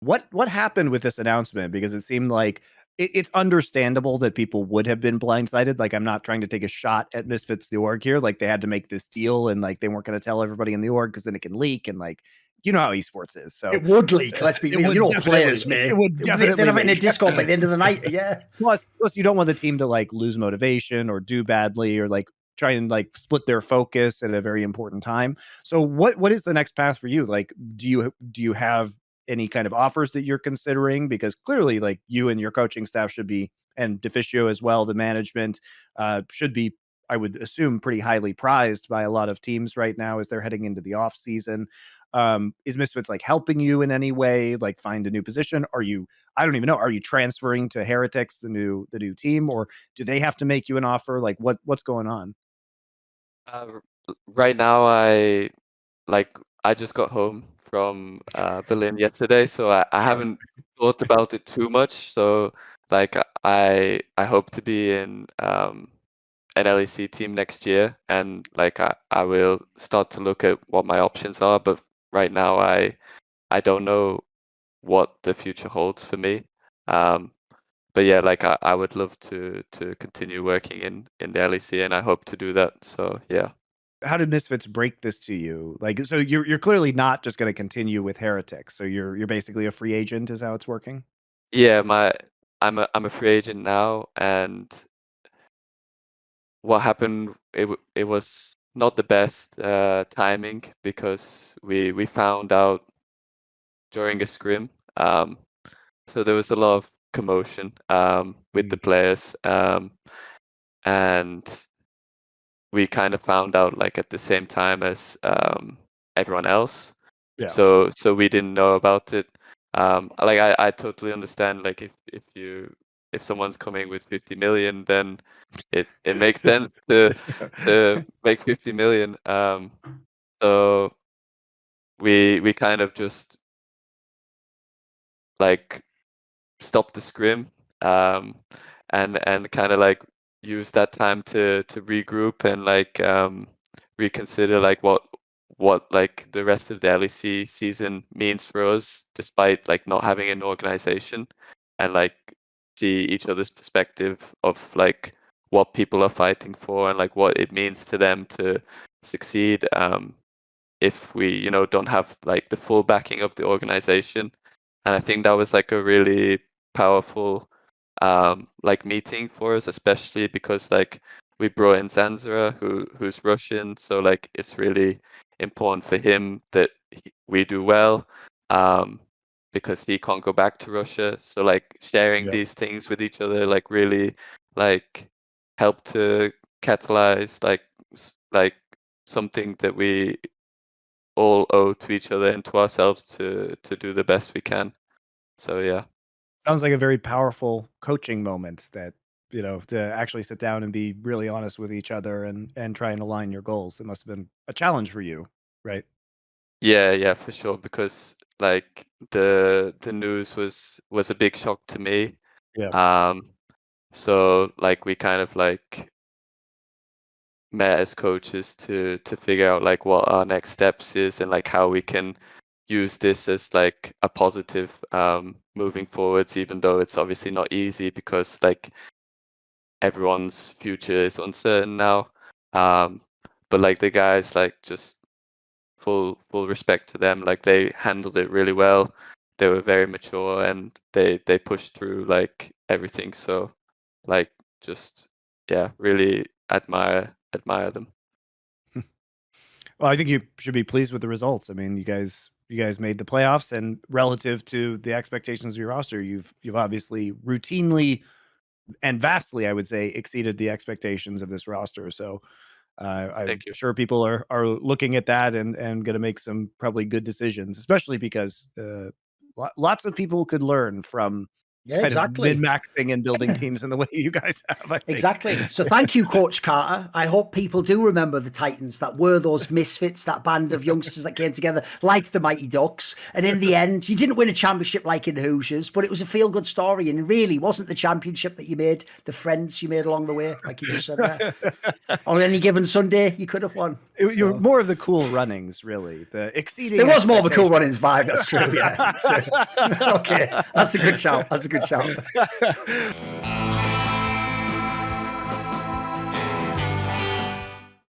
What happened with this announcement? Because it seemed like it's understandable that people would have been blindsided. Like, I'm not trying to take a shot at Misfits the org here. Like, they had to make this deal, and like they weren't going to tell everybody in the org because then it can leak, and like you know how esports is. So It would leak. Let's be it real. You would know, definitely players, mate. it would They're definitely having a leak. Discord by the end of the night. Yeah. Plus, you don't want the team to like lose motivation or do badly or like try and like split their focus at a very important time. So what is the next path for you? Like, do you have any kind of offers that you're considering? Because clearly, like you and your coaching staff should be, and Deficio as well, the management should be, I would assume, pretty highly prized by a lot of teams right now as they're heading into the off season. Is Misfits like helping you in any way, like find a new position? Are you, I don't even know, are you transferring to Heretics, the new team, or do they have to make you an offer? Like what's going on? Right now, like I just got home from Berlin yesterday, so I Sure. haven't thought about it too much. So like I hope to be in an LEC team next year, and like I will start to look at what my options are. But right now, I don't know what the future holds for me. Um, but yeah, like I would love to continue working in the LEC, and I hope to do that. So yeah. How did Misfits break this to you? Like, so you're clearly not just going to continue with Heretics. So you're basically a free agent, is how it's working. Yeah, I'm a free agent now, and what happened? It was not the best timing because we found out during a scrim. So there was a lot of commotion with the Mm, players, and we kind of found out like at the same time as everyone else. yeah. So we didn't know about it. Like I totally understand. Like if someone's coming with 50 million, then it makes sense to make 50 million. So we kind of just like stopped the scrim, um, and kind of like use that time to regroup and like reconsider like what like the rest of the LEC season means for us, despite like not having an organization, and like see each other's perspective of like what people are fighting for and like what it means to them to succeed. If we don't have like the full backing of the organization, and I think that was like a really powerful like meeting for us, especially because like we brought in Zanzara, who's Russian, so like it's really important for him that we do well, um, because he can't go back to Russia. So like sharing Yep. these things with each other like really like help to catalyze like something that we all owe to each other and to ourselves to do the best we can. So yeah. Sounds like a very powerful coaching moment that, to actually sit down and be really honest with each other and try and align your goals. It must have been a challenge for you, right? Yeah, yeah, for sure. Because like the news was a big shock to me. Yeah. Um, so like we kind of like met as coaches to figure out like what our next steps is and like how we can use this as like a positive moving forwards, even though it's obviously not easy because like everyone's future is uncertain now. Um, but like the guys, like just full respect to them. Like they handled it really well. They were very mature and they pushed through like everything. So like just yeah, really admire them. Well, I think you should be pleased with the results. I mean, you guys made the playoffs, and relative to the expectations of your roster, you've obviously routinely and vastly, I would say, exceeded the expectations of this roster. So I'm Thank you. sure people are looking at that and going to make some probably good decisions, especially because lots of people could learn from Yeah, kind exactly. of min-maxing and building teams in the way you guys have. I think. Exactly. So thank you, Coach Carter. I hope people do remember the Titans that were those misfits, that band of youngsters that came together like the Mighty Ducks. And in the end, you didn't win a championship like in Hoosiers, but it was a feel-good story. And it really wasn't the championship that you made, the friends you made along the way, like you just said there. On any given Sunday, you could have won. You were more of the cool runnings, really. The exceeding. There was more of a Cool Runnings vibe. That's true. Yeah. Okay. That's a good shout. That's a good shout.